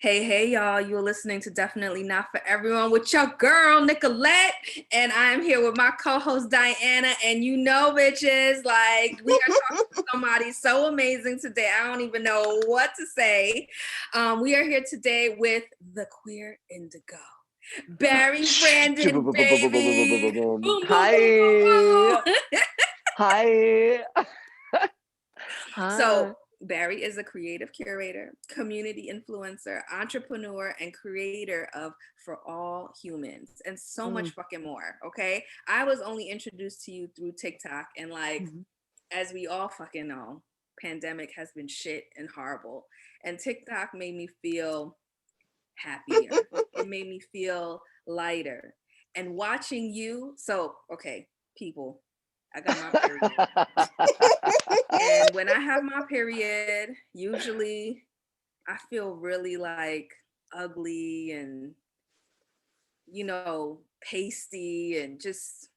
Hey, hey, y'all. You're listening to Definitely Not For Everyone with your girl, Nicolette. And I'm here with my co-host, Diana. And you know, bitches, like, we are talking to somebody so amazing today. I don't even know what to say. We are here today with the queer indigo. Barry Brandon, baby. Boom, boom, boom, boom, Hi. boom. Hi. Hi. So Barry is a creative curator, community influencer, entrepreneur, and creator of For All Humans and so much fucking more. Okay. I was only introduced to you through TikTok, and like, as we all fucking know, pandemic has been shit and horrible. And TikTok made me feel happier. It made me feel lighter. And watching you, so okay, people, I got my period. And when I have my period, usually I feel really like ugly and, pasty and just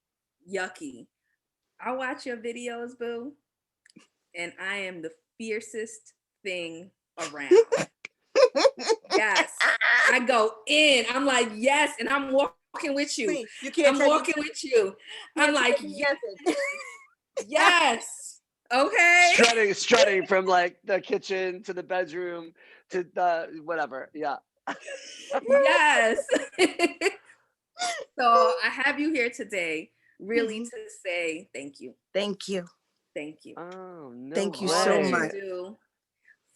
yucky. I watch your videos, boo, and I am the fiercest thing around. Yes. I go in. I'm like, yes, and I'm walking with you. Please, you can't I'm walking with you. I'm like, yes. Yes. Okay. Strutting from like the kitchen to the bedroom to the whatever. Yeah. Yes. So I have you here today really to say thank you. Thank you. Thank you. Oh no. Thank you All so that much. you do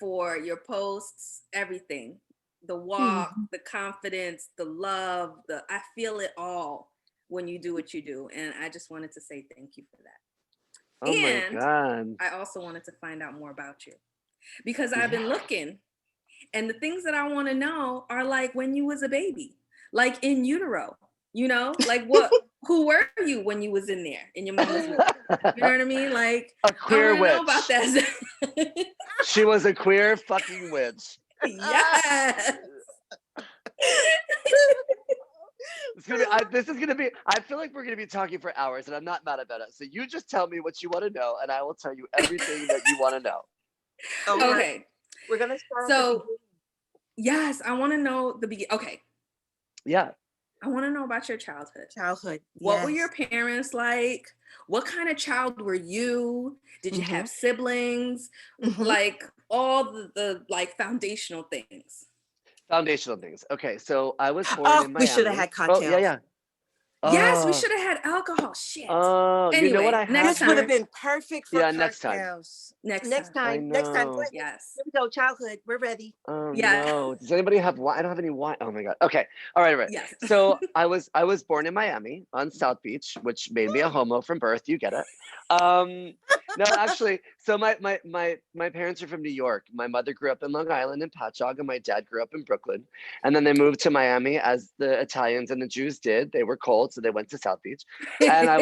for your posts, everything. The walk, the confidence, the love, I feel it all when you do what you do. And I just wanted to say thank you for that. Oh And my God. I also wanted to find out more about you because I've been looking, and the things that I want to know are like when you was a baby, like in utero, like who were you when you was in there in your mama's womb? You know what I mean? Like, A I queer want to witch. know about that. She was a queer fucking witch. Yes. This is gonna be. I feel like we're gonna be talking for hours, and I'm not mad about it. So you just tell me what you want to know, and I will tell you everything that you want to know. Okay. We're gonna start. So, yes, I want to know the beginning. Okay. Yeah. I want to know about your childhood. What were your parents like? What kind of child were you? Did you have siblings? Like all the like foundational things. Foundational things. Okay, so I was born in Miami. We should have had cocktails. Oh, yeah. Yes, we should have had alcohol. Shit. Oh, anyway, you know what I had? This would have been perfect for cocktails. Next time. Next time. Go ahead. Yes. Here we go. Childhood. We're ready. Oh Yeah. no. Does anybody have wine? I don't have any wine. Oh my God. Okay. All right. Yes. So I was born in Miami on South Beach, which made me a homo from birth. You get it. No, actually, so my parents are from New York. My mother grew up in Long Island in Patchogue, and my dad grew up in Brooklyn. And then they moved to Miami, as the Italians and the Jews did. They were cold, so they went to South Beach. And I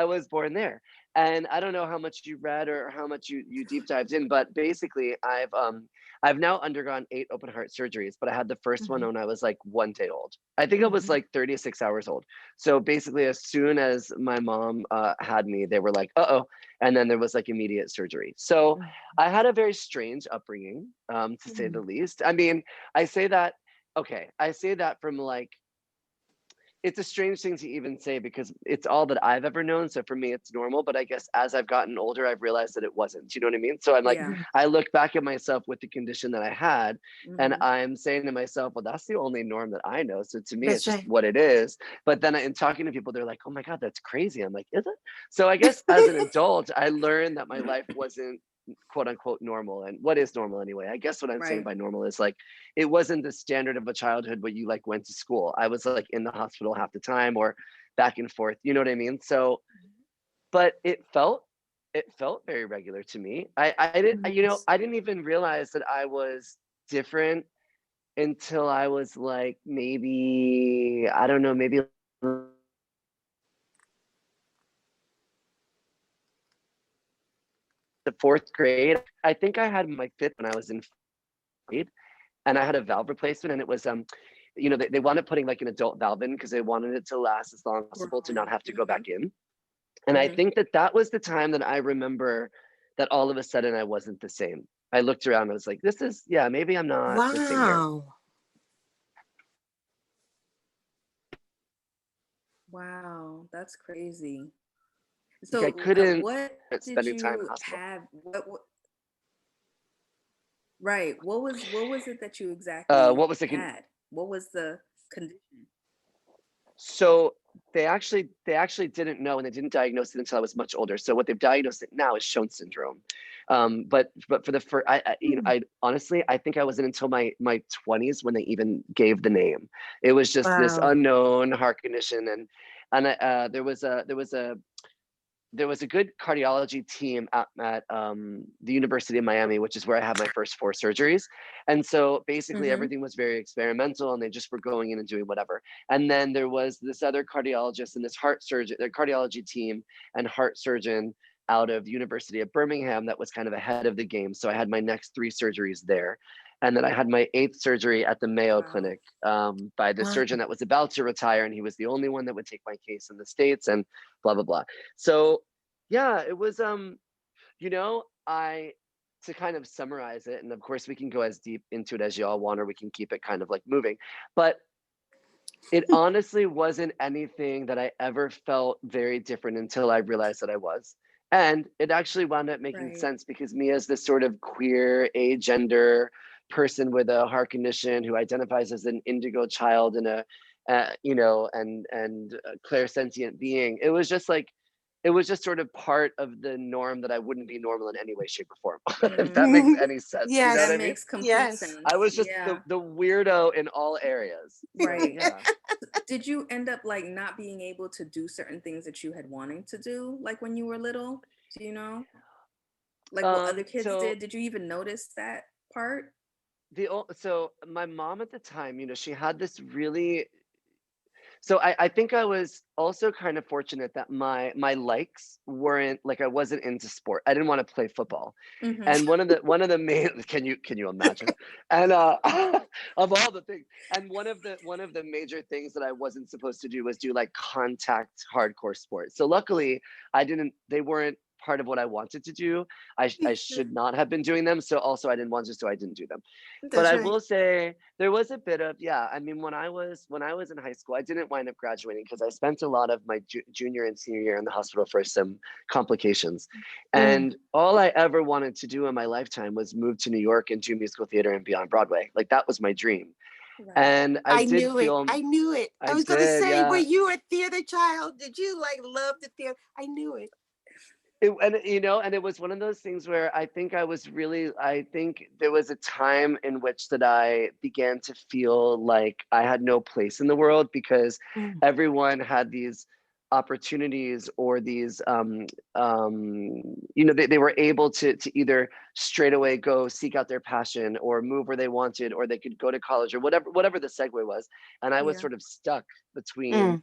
was born there. And I don't know how much you read or how much you deep dived in, but basically I've now undergone 8 open heart surgeries, but I had the first one when I was like 1 day old. I think I was like 36 hours old. So basically, as soon as my mom had me, they were like, uh-oh. And then there was like immediate surgery. So I had a very strange upbringing, to say the least. I mean, I say that from like, it's a strange thing to even say because it's all that I've ever known. So for me, it's normal. But I guess as I've gotten older, I've realized that it wasn't. You know what I mean? So I'm like, I look back at myself with the condition that I had, and I'm saying to myself, well, that's the only norm that I know. So to me, it's just what it is. But then in talking to people, they're like, oh my God, that's crazy. I'm like, is it? So I guess as an adult, I learned that my life wasn't quote unquote normal. And what is normal anyway? I guess what I'm saying by normal is like, it wasn't the standard of a childhood where you like went to school. I was like in the hospital half the time or back and forth, you know what I mean? So, but it felt very regular to me. I didn't even realize that I was different until I was like, maybe, I don't know, maybe the 4th grade. I think I had my 5th when I was in 4th grade, and I had a valve replacement, and it was they wanted putting like an adult valve in because they wanted it to last as long as possible to not have to go back in. And I think that was the time that I remember that all of a sudden I wasn't the same. I looked around and I was like, this is, yeah, maybe I'm not the thing here. Wow. Wow, that's crazy. Like I So, couldn't what did spending time in you hospital. have? What? Right. What was it that you exactly What was the had? What was the condition? So they actually didn't know, and they didn't diagnose it until I was much older. So what they've diagnosed it now is Shown syndrome. But for the first, Mm. I honestly, I think I wasn't until my 20s when they even gave the name. It was just this Wow. unknown heart condition, and there was a good cardiology team at the University of Miami, which is where I had my first 4 surgeries. And so basically Mm-hmm. everything was very experimental and they just were going in and doing whatever. And then there was this other cardiologist and this heart surgeon, their cardiology team and heart surgeon out of the University of Birmingham that was kind of ahead of the game. So I had my next 3 surgeries there. And then I had my 8th surgery at the Mayo Wow. Clinic by the Wow. surgeon that was about to retire. And he was the only one that would take my case in the States and blah, blah, blah. So yeah, it was I to kind of summarize it, and of course we can go as deep into it as you all want, or we can keep it kind of like moving. But it honestly wasn't anything that I ever felt very different until I realized that I was. And it actually wound up making Right. sense because me as this sort of queer, agender person with a heart condition who identifies as an indigo child and and a clairsentient being, it was just sort of part of the norm that I wouldn't be normal in any way, shape, or form. If that makes Mm-hmm. any sense, you know what That I Yes. mean? makes complete Yes. I sense. was just Yeah. the weirdo in all areas. So Right. yeah. Did you end up like not being able to do certain things that you had wanting to do, like when you were little? Do you know? Like what other kids So did? Did you even notice that part? so my mom at the time, she had this really. So I think I was also kind of fortunate that my likes weren't like I wasn't into sport. I didn't want to play football. Mm-hmm. And one of the main can you imagine? And of all the things, and one of the major things that I wasn't supposed to do was do like contact hardcore sports. So luckily they weren't part of what I wanted to do. I should not have been doing them. So also I didn't want to, so I didn't do them. But That's I right. will say there was a bit of, yeah. I mean, when I was in high school, I didn't wind up graduating because I spent a lot of my junior and senior year in the hospital for some complications. Mm. And all I ever wanted to do in my lifetime was move to New York and do musical theater and be on Broadway. Like that was my dream. Right. And I I did knew it. feel I knew it. I I was gonna did, say, were yeah. you a theater child? Did you like love the theater? I knew it. And it was one of those things where I think there was a time in which that I began to feel like I had no place in the world because Mm. everyone had these opportunities or these they were able to either straight away go seek out their passion or move where they wanted, or they could go to college or whatever the segue was. And I was Yeah. sort of stuck between Mm.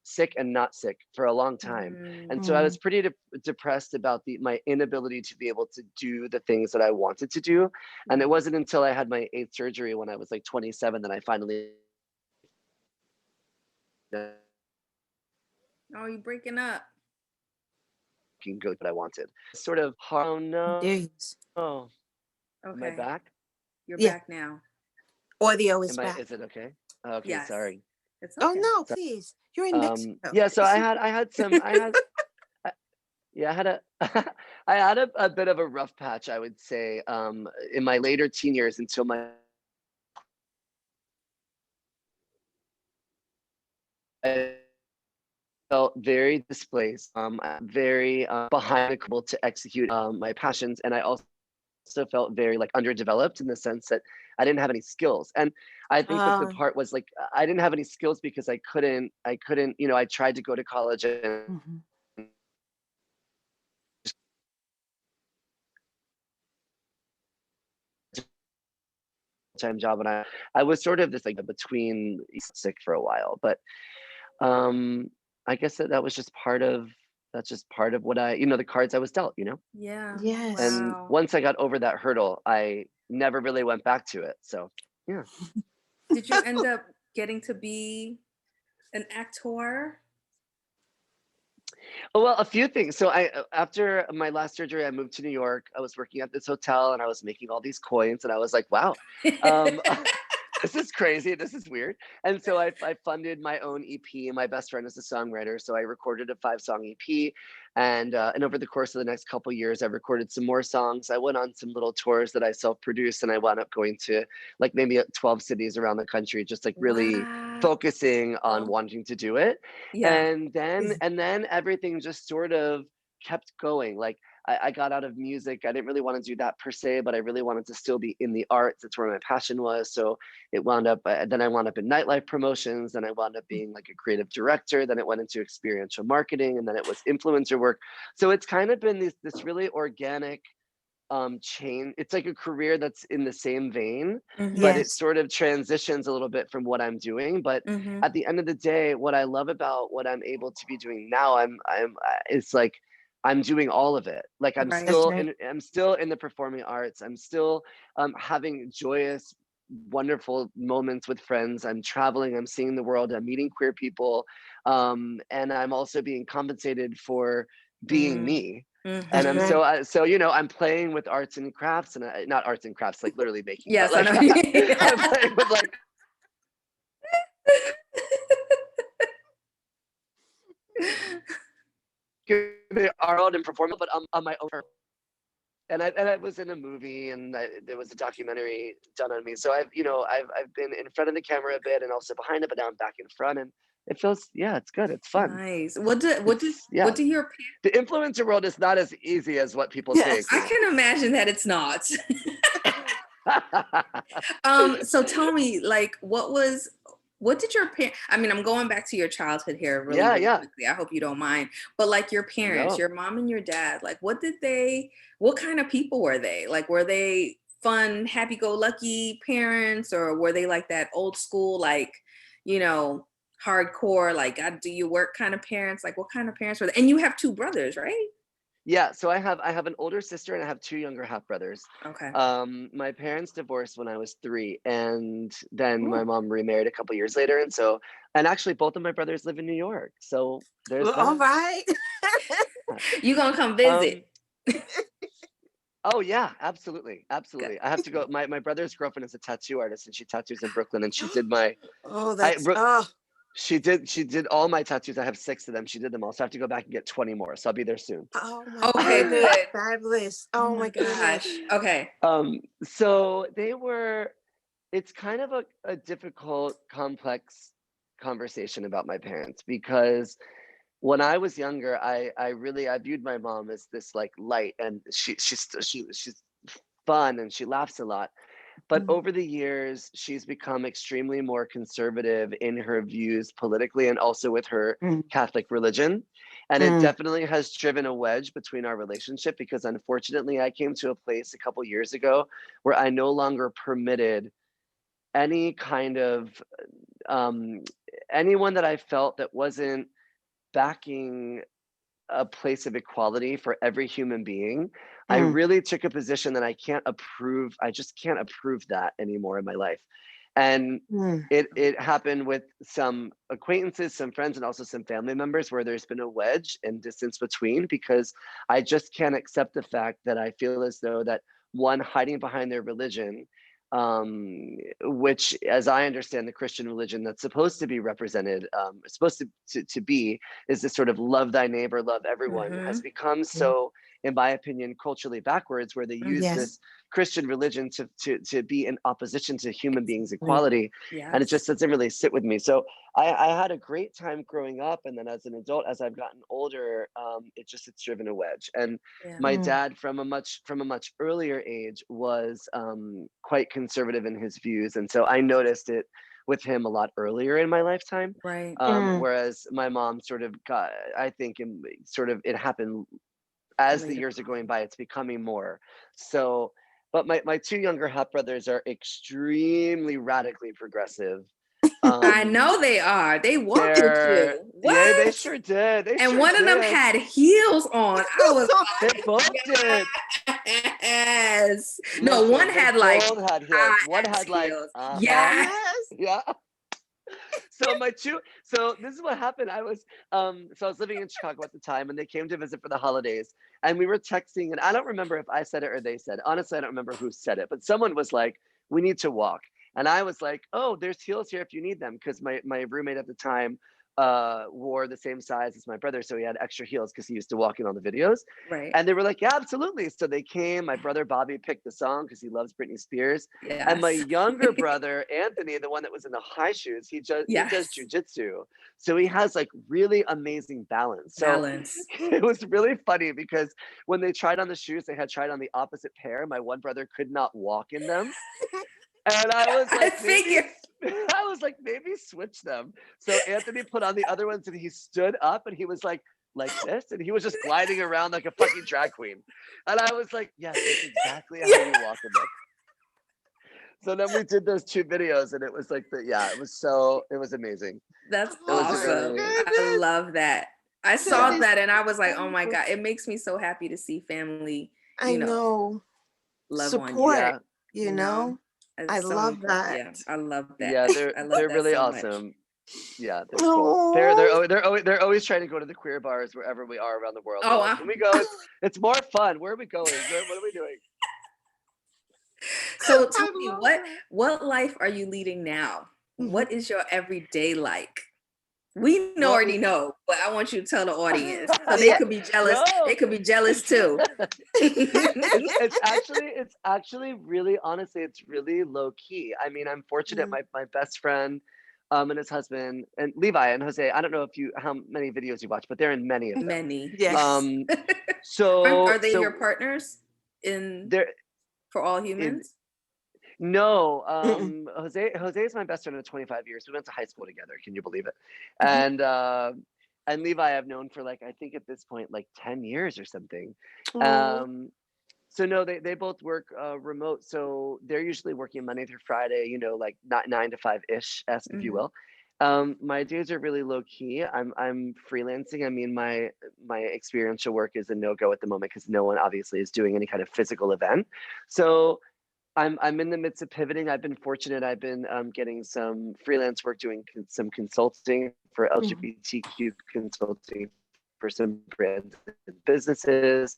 sick and not sick for a long time. Mm. And so I was Mm. pretty depressed about my inability to be able to do the things that I wanted to do. And it Right. wasn't until I had my 8th surgery when I was like 27 that I finally Oh, you breaking up. can go to what I wanted. Sort of, oh There no, he is. am I Okay. back? You're Yeah. back now. Audio is back. Is it okay? Okay, Yes. sorry. It's Oh okay. no, please. You're in Mexico. Yeah, so I- yeah, I had a I had a bit of a rough patch, I would say, in my later teen years until my I felt very displaced, very behind the able to execute my passions, and I also felt very like underdeveloped in the sense that I didn't have any skills. And I think that the Uh, part was like I didn't have any skills because I couldn't, I tried to go to college and mhm. time job, and I was sort of this like between sick for a while. But um I guess that was just part of that's just part of what the cards I was dealt. Yeah. Yes. And Wow. once I got over that hurdle, I never really went back to it. So yeah. Did you end up getting to be an actor? Well, a few things. So after my last surgery, I moved to New York. I was working at this hotel and I was making all these coins and I was like, wow, um, this is crazy. This is weird. And so I funded my own EP. My best friend is a songwriter, so I recorded a 5-song EP. And over the course of the next couple years, I recorded some more songs. I went on some little tours that I self-produced, and I wound up going to like maybe 12 cities around the country, just like really Wow. focusing on wanting to do it. Yeah. And then everything just sort of kept going. Like I got out of music. I didn't really want to do that per se, but I really wanted to still be in the arts. That's where my passion was. So it wound up, then I wound up in nightlife promotions. Then I wound up being like a creative director. Then it went into experiential marketing, and then it was influencer work. So it's kind of been this really organic chain. It's like a career that's in the same vein, but it Yes. sort of transitions a little bit from what I'm doing. But Mm-hmm. at the end of the day, what I love about what I'm able to be doing now, it's like I'm doing all of it. Like That's right. I'm still in the performing arts. I'm still having joyous, wonderful moments with friends. I'm traveling, I'm seeing the world, I'm meeting queer people, and I'm also being compensated for being me. And That's Mm-hmm. I'm right. so I'm playing with arts and crafts, and not arts and crafts like literally making, but Yes, I like I'm know. playing with like the art and performing, but on my own terms. And I was in a movie, and there was a documentary done on me. So I've been in front of the camera a bit, and also behind it, but now I'm back in front, and it feels, yeah, it's good, it's fun. Nice. What Yeah, do your parents? the influencer world is not as easy as what people think. Yes. I can imagine that it's not. So tell me, like, what did your parents, I mean, I'm going back to your childhood here really, Yeah, really yeah. quickly. I hope you don't mind. But like your parents, No. your mom and your dad, like what kind of people were they? Like, were they fun, happy-go-lucky parents, or were they like that old school, like, you know, hardcore, like, God, do you work kind of parents? Like, what kind of parents were they? And you have two brothers, right? Yeah, so I have an older sister and I have 2 younger half brothers. Okay. My parents divorced when I was 3, and then my Ooh. mom remarried a couple years later, and actually both of my brothers live in New York. So there's Well, all that. right. You gonna come Um, visit? oh yeah, absolutely, Good. absolutely. I have to go. My brother's girlfriend is a tattoo artist, and she tattoos in Brooklyn, and she did my Oh, I that's she did all my tattoos. I have 6 of them. She did them all. So I have to go back and get 20 more. So I'll be there soon. oh my Okay, goodness. good. Fabulous. Oh Oh my my goodness. gosh. Okay. So it's kind of a difficult, complex conversation about my parents, because when I was younger, I viewed my mom as this like light, and she's fun and she laughs a lot. But Mm, over the years, she's become extremely more conservative in her views politically, and also with her mm, Catholic religion. And it mm, definitely has driven a wedge between our relationship, because unfortunately, I came to a place a couple years ago where I no longer permitted any kind of um, anyone that I felt that wasn't backing a place of equality for every human being. I mm, really took a position that I just can't approve that anymore in my life. And mm. it happened with some acquaintances, some friends, and also some family members, where there's been a wedge and distance between, because I just can't accept the fact that I feel as though that one, hiding behind their religion, which, as I understand the Christian religion that's supposed to be represented, supposed to be, is this sort of love thy neighbor, love everyone, Mm-hmm. has become Yeah. so, in my opinion, culturally backwards, where they use Yes. this Christian religion to be in opposition to human beings' Right. equality. And it Yes. just doesn't really sit with me. So I had a great time growing up, and then as an adult, as I've gotten older, it's driven a wedge. And Yeah. my Mm, dad, from a much earlier age, was quite conservative in his views, and so I noticed it with him a lot earlier in my lifetime. Right. mm. Whereas my mom sort of got, I think, sort of it happened as the Later years are on. going by. It's becoming more so. But my 2 younger half brothers are extremely radically progressive. I Um, know they are. They walked with they're you. Yeah, they What? sure did. They And sure one of them did. had heels on. I was They both did. like, yes. No, one Listen, they had like both had heels. One high ass had like, heels. uh-huh. Yeah. Yes. Yeah. So this is what happened. I was living in Chicago at the time, and they came to visit for the holidays, and we were texting, and I don't remember if I said it or they said. Honestly, I don't remember who said it, but someone was like, "We need to walk," and I was like, "Oh, there's heels here if you need them," because my roommate at the time wore the same size as my brother, so he had extra heels because he used to walk in on the videos. Right. And they were like, "Yeah, absolutely." So they came. My brother Bobby picked the song because he loves Britney Spears. And my Yes. younger brother Anthony, the one that was in the high shoes, he does Yes. jujitsu, so he has like really amazing balance. So Balance. it was really funny because when they tried on the shoes, they had tried on the opposite pair. My one brother could not walk in them, and I was I like, maybe. figured. I was like, maybe switch them. So Anthony put on the other ones, and he stood up, and he was like this, and he was just gliding around like a fucking drag queen. And I was like, yes, that's exactly how you walk in them. So then we did those 2 videos, and it was like it was amazing. That's It was awesome. really- I love that. I saw is that and I was like, oh my wonderful. God, it makes me so happy to see family, I know. love on you. Support, Yeah, you know? It's I so love important. that. Yeah, I love that. yeah, I love they're that really so much. awesome. Yeah, they're cool. They're Oh, they're always trying to go to the queer bars wherever we are around the world. They're Oh, like, can we go? It's more fun. Where are we going? What are we doing? so tell I me, love what life are you leading now? that. What is your everyday like? We Well, already know, but I want you to tell the audience so they Yeah. could be jealous. No. They could be jealous too. it's actually really, honestly, it's really low key. I mean, I'm fortunate. Mm. My best friend and his husband, and Levi and Jose, I don't know how many videos you watch, but they're in many of them. Many. Yes. Um Are they so your partners in they're For All Humans? no, Mm-mm. Jose is my best friend of 25 years. We went to high school together. Can you believe it? Mhm. And Levi I've known for like, I think at this point like 10 years or something. Oh. So no, they both work remote. So they're usually working Monday through Friday, like not 9 to 5 ish, if you Mhm. will. My days are really low key. I'm freelancing. I mean, my experiential work is a no go at the moment because no one obviously is doing any kind of physical event. So I'm in the midst of pivoting. I've been fortunate. I've been getting some freelance work, doing some consulting for Mhm. LGBTQ consulting for some brands and businesses,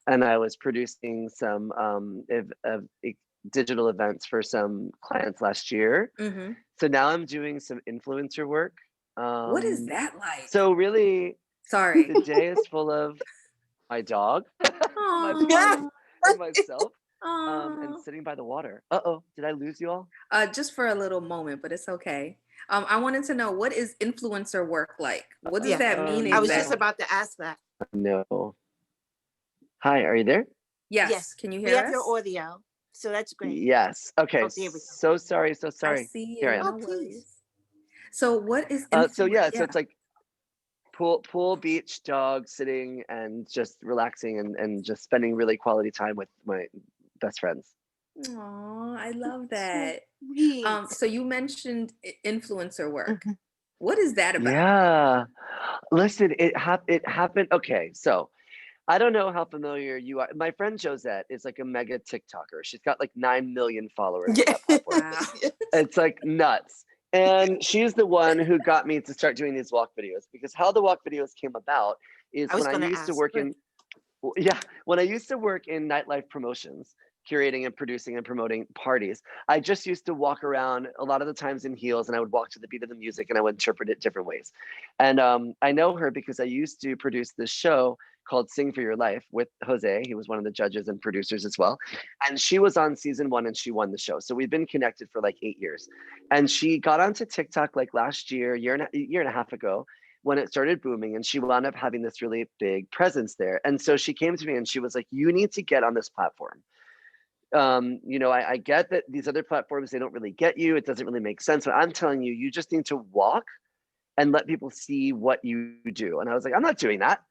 and I was producing some digital events for some clients last year. Mhm. So now I'm doing some influencer work. What is that like? So really, Sorry. the day is full of my dog, my Aw. pup, and myself. And Aw. sitting by the water. Did I lose you all? Just for a little moment, but it's okay. I wanted to know, what is influencer work like? What does Yeah. that mean I was just exactly? about to ask that. No. Hi, are you there? Yes. Yes. Can you We hear have your us? audio. So that's great. Yes. Okay. Oh, there we go. So sorry. So I sorry. see Here I you. am. Oh, No please. worries. So what is So influence? so it's like pool, beach, dog, sitting and just relaxing and just spending really quality time with my best friends. Aw, I love So that. sweet. So you mentioned influencer work. Mhm. What is that about? Yeah. Listen, it happened. Okay, so I don't know how familiar you are. My friend Josette is like a mega TikToker. She's got like 9 million followers on that platform. Wow. It's like nuts. And she's the one who got me to start doing these walk videos, because how the walk videos came about is I was when I going to used to ask. work in when I used to work in nightlife promotions, curating and producing and promoting parties, I just used to walk around a lot of the times in heels, and I would walk to the beat of the music and I would interpret it different ways. And I know her because I used to produce this show called Sing for Your Life with Jose. He was one of the judges and producers as well. And she was on season 1 and she won the show. So we've been connected for like 8 years. And she got onto TikTok like last year and a half ago, when it started booming, and she wound up having this really big presence there. And so she came to me and she was like, you need to get on this platform. I get that these other platforms, they don't really get you. It doesn't really make sense. But I'm telling you, you just need to walk and let people see what you do. And I was like, I'm not doing that.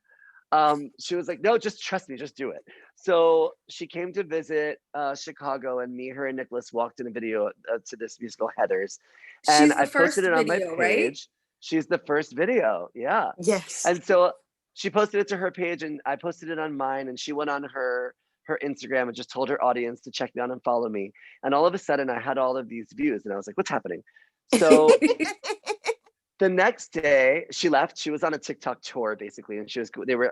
She was like, no, just trust me, just do it. So she came to visit Chicago, and me, her, and Nicholas walked in a video to this musical Heathers. And She's the I posted first it on my video, right? page. She's the first video. Yeah. Yes. And so she posted it to her page, and I posted it on mine, and she went on her Instagram and just told her audience to check me out and follow me. And all of a sudden I had all of these views, and I was like, what's happening? So the next day she left. She was on a TikTok tour basically, and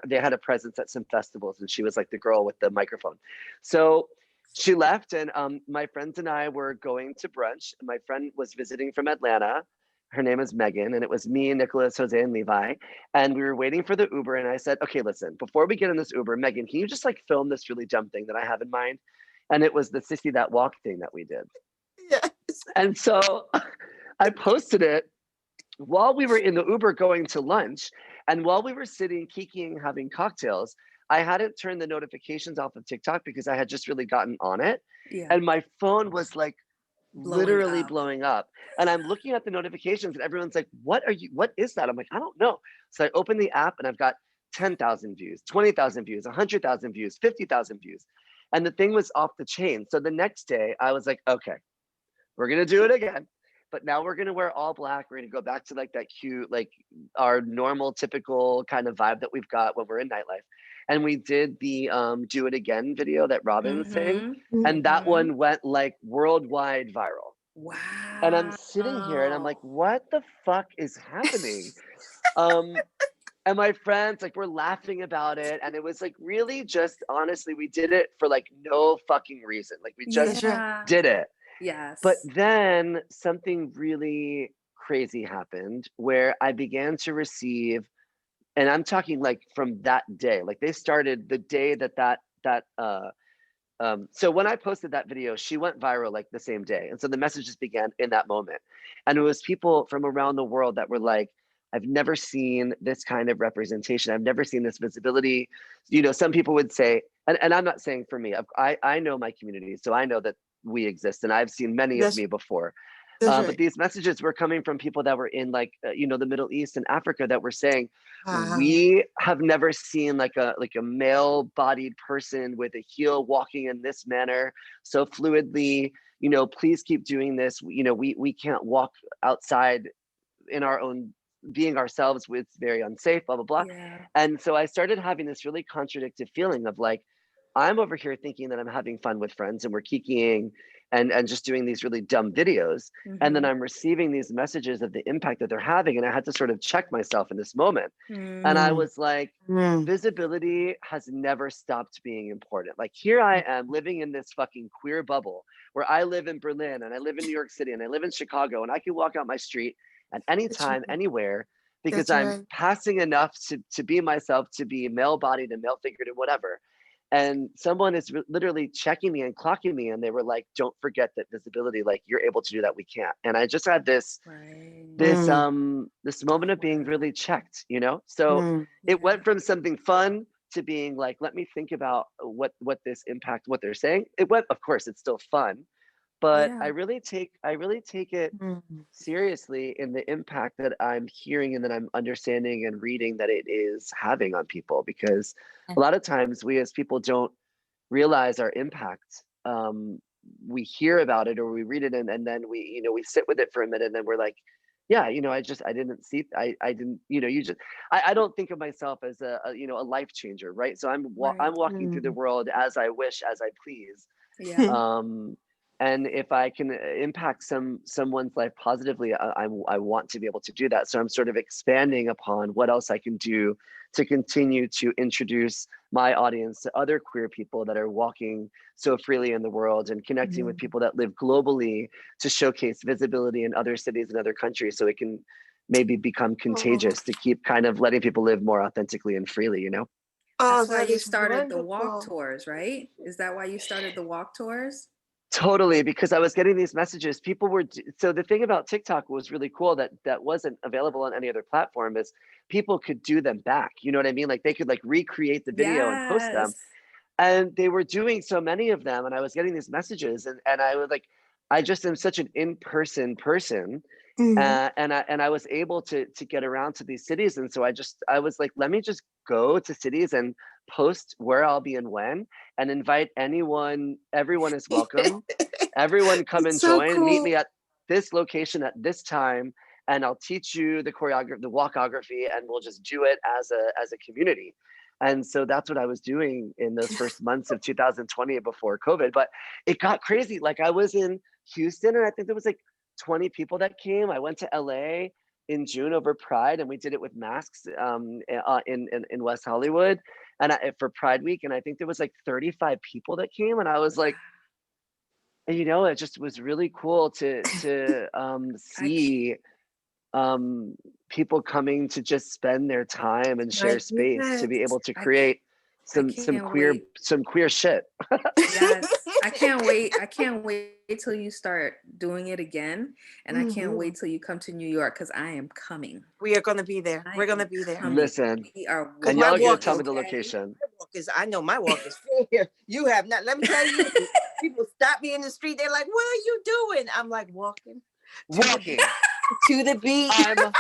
they had a presence at some festivals, and she was like the girl with the microphone. So she left, and my friends and I were going to brunch. My friend was visiting from Atlanta. Her name is Megan, and it was me, Nicholas, Jose, and Levi. And we were waiting for the Uber, and I said, okay, listen, before we get in this Uber, Megan, can you just like film this really dumb thing that I have in mind? And it was the 60 that walk thing that we did. Yes. And so I posted it while we were in the Uber going to lunch, and while we were sitting, kikiing, having cocktails. I hadn't turned the notifications off of TikTok because I had just really gotten on it. Yeah. And my phone was like Blowing literally up. blowing up. And I'm looking at the notifications, and everyone's like, what is that? I'm like, I don't know. So I open the app, and I've got 10,000 views, 20,000 views, 100,000 views, 50,000 views. And the thing was off the chain. So the next day I was like, okay, we're going to do it again. But now we're going to wear all black. We're going to go back to like that cute, like our normal, typical kind of vibe that we've got when we're in nightlife. And we did the Do It Again video that Robin sang. And that one went like worldwide viral. Wow. And I'm sitting here and I'm like, what the fuck is happening? And my friends, like, we're laughing about it. And it was like really just, honestly, we did it for like no fucking reason. Like we just did it. Yes. But then something really crazy happened where I began to receive, and I'm talking like from that day, like they started the day so when I posted that video, she went viral like the same day. And so the messages began in that moment. And it was people from around the world that were like, I've never seen this kind of representation. I've never seen this visibility. You know, some people would say, and I'm not saying for me, I know my community, so I know that we exist, and I've seen many of me before. But these messages were coming from people that were in like, the Middle East and Africa that were saying, we have never seen like a male bodied person with a heel walking in this manner so fluidly. You know, please keep doing this. You know, we can't walk outside in our own being ourselves. It's very unsafe, blah, blah, blah. Yeah. And so I started having this really contradictive feeling of like, I'm over here thinking that I'm having fun with friends and we're kikiing and just doing these really dumb videos. And then I'm receiving these messages of the impact that they're having. And I had to sort of check myself in this moment. And I was like, visibility has never stopped being important. Like here I am living in this fucking queer bubble where I live in Berlin and I live in New York City and I live in Chicago, and I can walk out my street at any time, anywhere, because I'm passing enough to be myself, to be male-bodied and male-figured and whatever. And someone is literally checking me and clocking me, and they were like, don't forget that visibility, like you're able to do that, we can't. And I just had this moment of being really checked, you know? So it went from something fun to being like, let me think about what this impact, what they're saying. It went, of course, it's still fun, but I really take it seriously in the impact that I'm hearing and that I'm understanding and reading that it is having on people, because a lot of times we as people don't realize our impact. We hear about it or we read it, and then we sit with it for a minute, and then we're like, yeah, I didn't see, I didn't, I don't think of myself as a life changer, right? So I'm walking through the world as I wish, as I please. Yeah. And if I can impact someone's life positively, I want to be able to do that. So I'm sort of expanding upon what else I can do to continue to introduce my audience to other queer people that are walking so freely in the world, and connecting with people that live globally to showcase visibility in other cities and other countries, so it can maybe become contagious to keep kind of letting people live more authentically and freely, That's why you started the walk tours, right? Is that why you started the walk tours? Totally, because I was getting these messages. People were, so the thing about TikTok was really cool that wasn't available on any other platform is people could do them back. You know what I mean? Like they could like recreate the video and post them. And they were doing so many of them, and I was getting these messages, and I was like, I just am such an in-person person. And I was able to get around to these cities. And so I was like, let me just go to cities and post where I'll be and when, and invite anyone. Everyone is welcome. Everyone come and join. Meet me at this location at this time, and I'll teach you the choreography, the walkography, and we'll just do it as a community. And so that's what I was doing in those first months of 2020 before COVID. But it got crazy. Like I was in Houston, and I think there was like 20 people that came. I went to LA, in June over Pride, and we did it with masks in West Hollywood, and for Pride Week, and I think there was like 35 people that came, and I was like, you know, it just was really cool to I can't, see people coming to just spend their time and share Like, space to yes. be able to I can't, create I some can't wait. queer shit. Yes, I can't wait. I can't wait till you start doing it again, and I can't Mhm. wait till you come to New York because I am coming. We are going to be there. I We're going to am be there. coming. Listen, We are Because and my y'all gotta walk tell is, me the okay. location. I know my walk is fair. You have not. Let me tell you, people stop me in the street. They're like, what are you doing? I'm like, walking Walking. to the beat. I'm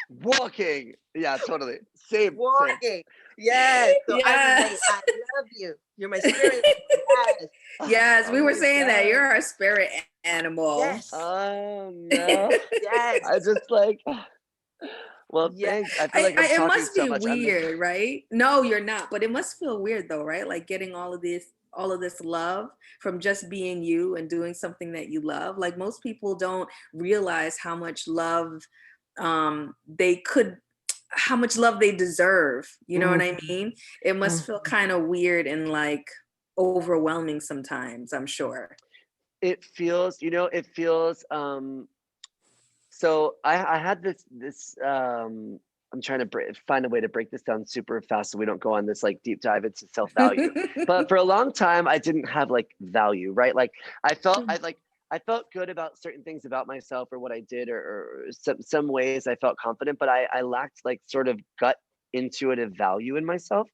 walking. Yeah, totally. Same. Walking. Yes. So I relate. Yes. I love you. You're my spirit. Yes. Yes, we Oh were my saying that God. you're our spirit animal. Yes. Oh no. Yes. I just like, well, Yes. thanks. I feel like I'm It talking must so be much. weird, right? No, you're not, but it must feel weird though, right? Like getting all of this love from just being you and doing something that you love. Like most people don't realize how much love they could how much love they deserve. You know what I mean? It must feel kind of weird and like overwhelming sometimes, I'm sure. It feels, you know, it feels so I had this I'm trying to find a way to break this down super fast so we don't go on this like deep dive into self-value. But for a long time I didn't have like value, right? Like I felt good about certain things about myself or what I did, or some ways I felt confident, but I lacked like sort of gut intuitive value in myself.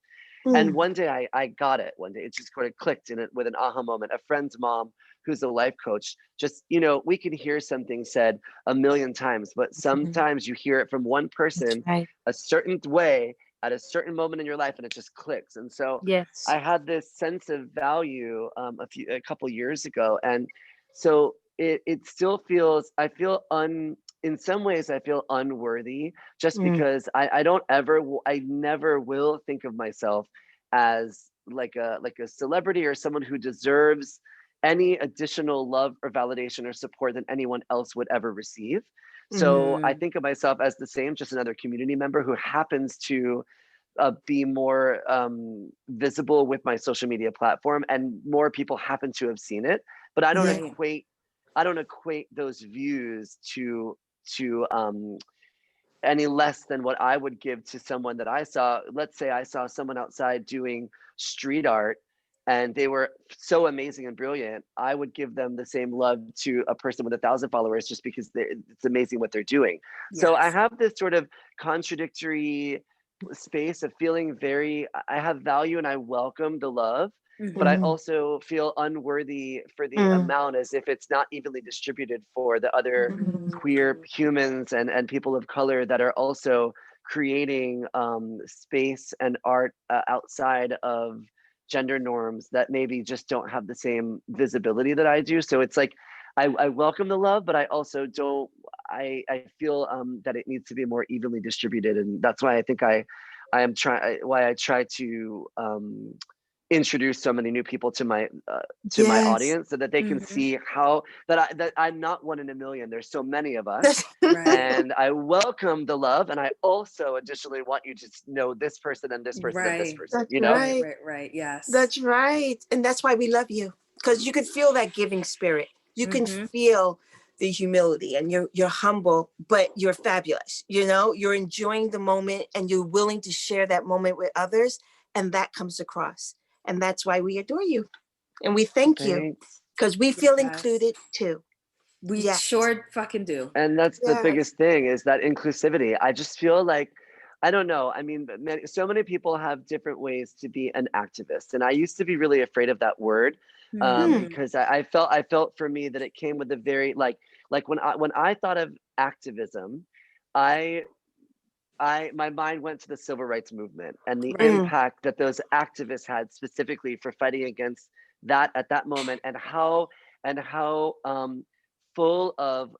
And one day I got it. One day it just sort of clicked in it with an aha moment. A friend's mom, who's a life coach, just, you know, we can hear something said a million times, but sometimes you hear it from one person Right. a certain way at a certain moment in your life, and it just clicks. And so Yes. I had this sense of value a couple years ago, and so it still feels, I feel in some ways I feel unworthy, just because I don't ever I never will think of myself as like a celebrity or someone who deserves any additional love or validation or support than anyone else would ever receive. So I Mm, think of myself as the same, just another community member who happens to be more visible with my social media platform, and more people happen to have seen it. But right. I don't equate those views to any less than what I would give to someone that I saw. Let's say I saw someone outside doing street art and they were so amazing and brilliant. I would give them the same love to a person with 1,000 followers just because it's amazing what they're doing. So I Yes. have this sort of contradictory space of feeling I have value and I welcome the love, but I Hmm. also feel unworthy for the amount, as if it's not evenly distributed for the other queer humans and people of color that are also creating space and art outside of gender norms that maybe just don't have the same visibility that I do. So it's like I welcome the love, but I also don't. I feel that it needs to be more evenly distributed, and that's why I think I am trying. Why I try to introduce so many new people to my Yes. audience, so that they can Hmm. see how that I'm not one in a million. There's so many of us, That's, Right. and I welcome the love, and I also additionally want you to know this person and this person and this Right. person. that's You know? Right. right. Right. Right. Yes. That's right. And that's why we love you. Because you can feel that giving spirit. You can Hmm. feel the humility, and you're humble, but you're fabulous. You know, you're enjoying the moment and you're willing to share that moment with others. And that comes across. And that's why we adore you. And we thank you Thanks. because we feel Yes. included too. We Yes. sure fucking do. And that's the Yes. biggest thing, is that inclusivity. I just feel like, I don't know. I mean, so many people have different ways to be an activist, and I used to be really afraid of that word, Hmm. because I felt for me that it came with a very like when I thought of activism, I my mind went to the civil rights movement and the Right. impact that those activists had specifically for fighting against that at that moment, and how full of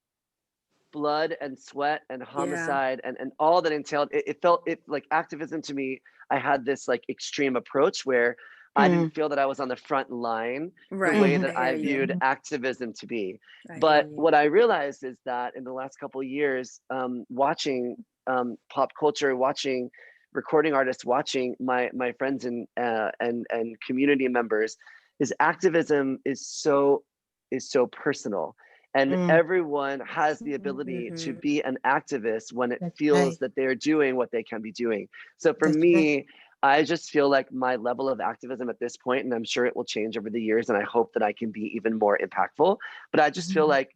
blood and sweat and Yeah. homicide and all that entailed. It felt it like activism to me. I had this like extreme approach where I didn't feel that I was on the front line the way that I viewed activism to be. But what I realized is that in the last couple of years, watching pop culture, watching recording artists, watching my friends and community members, is activism is so personal. And everyone has the ability to be an activist when it feels that they're doing what they can be doing. So for me, I just feel like my level of activism at this point, and I'm sure it will change over the years, and I hope that I can be even more impactful, but I just feel like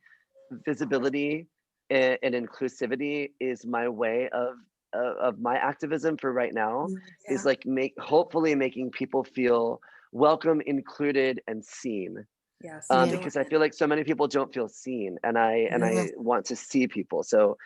visibility and inclusivity is my way of my activism for right now, is like hopefully making people feel welcome, included, and seen. Yes. Because I feel like so many people don't feel seen, and I want to see people. So,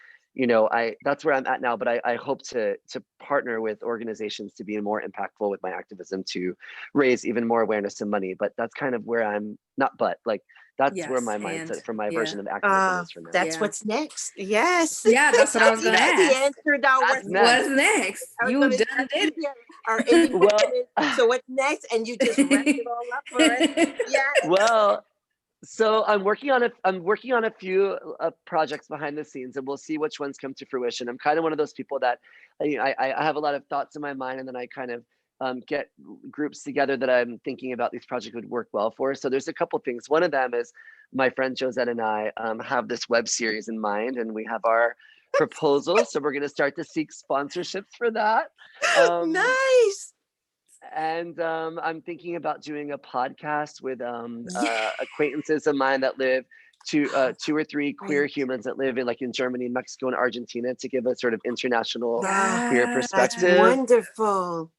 that's where I'm at now. But I hope to partner with organizations to be more impactful with my activism, to raise even more awareness and money. But that's kind of where I'm not. But like that's where my mindset for my version of activism is for now. That's what's next. Yes. Yeah, that's what I was gonna ask. The answer now. What's next? You done did it. So what's next? And you just wrapped it all up for us. Yes. Well, so I'm working on a few projects behind the scenes, and we'll see which ones come to fruition. I'm kind of one of those people that I have a lot of thoughts in my mind, and then I kind of get groups together that I'm thinking about these projects would work well for. So there's a couple things. One of them is my friend Josette and I have this web series in mind, and we have our proposal. So we're going to start to seek sponsorships for that. Nice. And I'm thinking about doing a podcast with acquaintances of mine that live two or three queer humans that live in Germany, Mexico, and Argentina, to give a sort of international queer perspective. That's wonderful.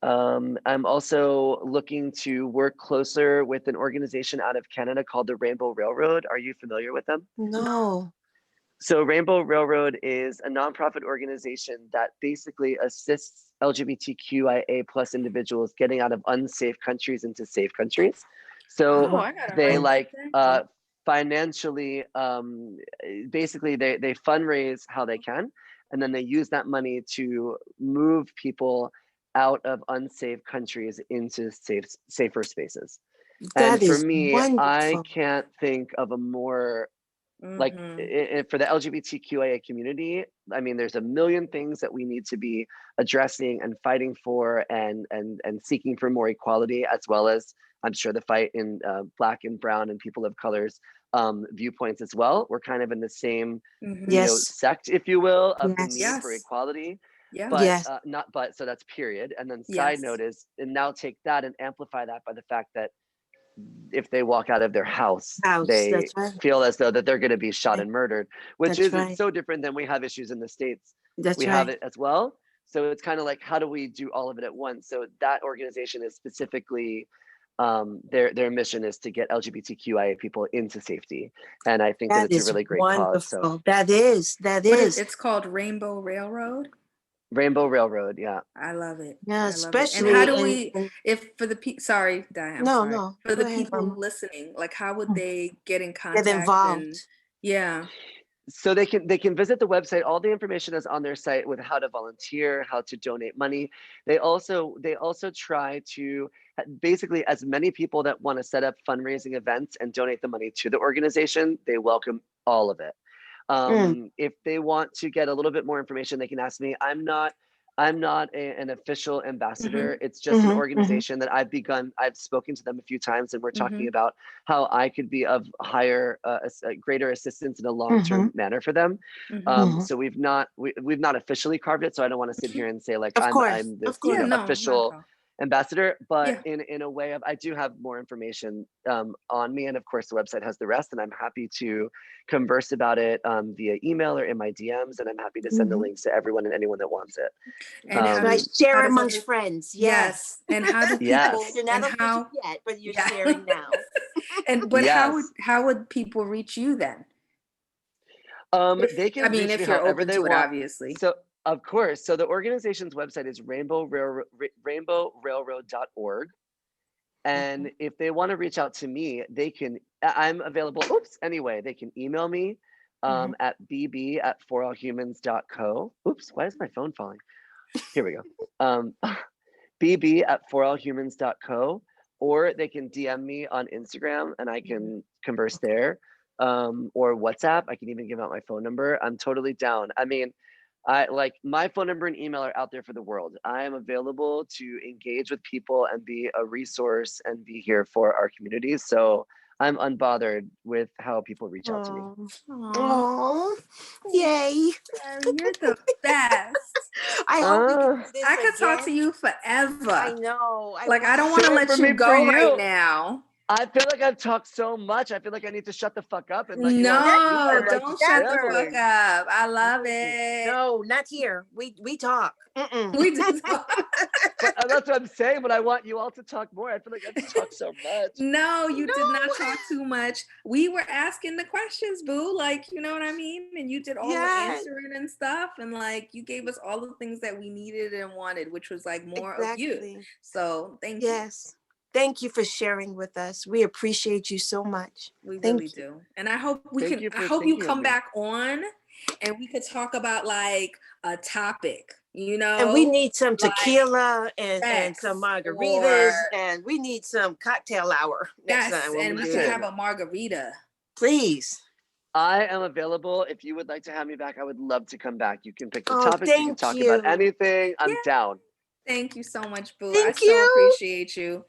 I'm also looking to work closer with an organization out of Canada called the Rainbow Railroad. Are you familiar with them? No. So Rainbow Railroad is a nonprofit organization that basically assists LGBTQIA plus individuals getting out of unsafe countries into safe countries. So they financially, basically they fundraise how they can, and then they use that money to move people out of unsafe countries into safer spaces. That and for is me, wonderful. I can't think of a more like for the LGBTQIA community, I mean, there's a million things that we need to be addressing and fighting for, and seeking for more equality, as well as I'm sure the fight in Black and Brown and people of colors viewpoints as well. We're kind of in the same sect, if you will, of the need for equality. But so that's period. And then side note is, and now take that and amplify that by the fact that if they walk out of their house, they feel as though that they're going to be shot and murdered, which isn't so different than we have issues in the States. We have it as well. So it's kind of like, how do we do all of it at once? So that organization is specifically, their mission is to get LGBTQIA people into safety. And I think that it's a really great cause. So that is. It's called Rainbow Railroad. Rainbow Railroad, yeah. I love it. Yeah, especially. And how do we, if for the people, sorry, Diane, no, for the people listening, like how would they get in contact? Get involved. So they can visit the website. All the information is on their site with how to volunteer, how to donate money. They also try to basically, as many people that want to set up fundraising events and donate the money to the organization, they welcome all of it. If they want to get a little bit more information, they can ask me. I'm not an official ambassador. It's just an organization that I've spoken to them a few times, and we're talking about how I could be of greater assistance in a long-term manner for them. So we've not officially carved it. So I don't want to sit here and say like I'm this official ambassador, but in a way of, I do have more information on me, and of course the website has the rest, and I'm happy to converse about it via email or in my DMs, and I'm happy to send the links to everyone and anyone that wants it. And share amongst friends. Yes. And how do people? You're not official yet, but you're sharing now. How would people reach you then? They can reach me however they want, obviously. So of course. So the organization's website is rainbowrailroad.org. And if they want to reach out to me, I'm available. Anyway, they can email me at bb@forallhumans.co. Why is my phone falling? Here we go. bb@forallhumans.co, or they can DM me on Instagram and I can converse there, or WhatsApp. I can even give out my phone number. I'm totally down. I mean, I like my phone number and email are out there for the world. I am available to engage with people and be a resource and be here for our communities. So I'm unbothered with how people reach out to me. Oh, yay. Barry, you're the best. I hope we can do this I could talk to again. you forever. I know. Like, I don't want to Same let for you me, go for right you. now. I feel like I've talked so much. I feel like I need to shut the fuck up and let you all speak. No, I'd like don't to shut the chill. fuck up. I love it. No, not here. We talk. We just But that's what I'm saying. But I want you all to talk more. I feel like I've talked so much. No, you did not No. talk too much. We were asking the questions, boo. Like, you know what I mean? And you did all the Yes. answering and stuff. And like, you gave us all the things that we needed and wanted, which was like more of you. Exactly. So thank you. Yes. Thank you for sharing with us. We appreciate you so much. We Thank really you. do. And I hope we Thank can, you I for hope you thinking of come me. back on and we could talk about like a topic, you know? And we need some like tequila and sex some margaritas, or- and we need some cocktail hour next yes, time when and we we do could it. have a margarita. Please. I am available. If you would like to have me back, I would love to come back. You can pick the Oh, topics. You can thank talk you. about anything. I'm Yeah. down. Thank you so much, boo. I Thank so you. appreciate you.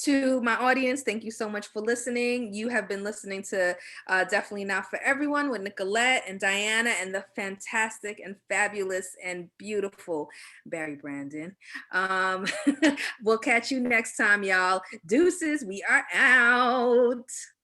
To my audience, thank you so much for listening. You have been listening to Definitely Not For Everyone with Nicolette and Diana and the fantastic and fabulous and beautiful Barry Brandon. We'll catch you next time, y'all. Deuces, we are out.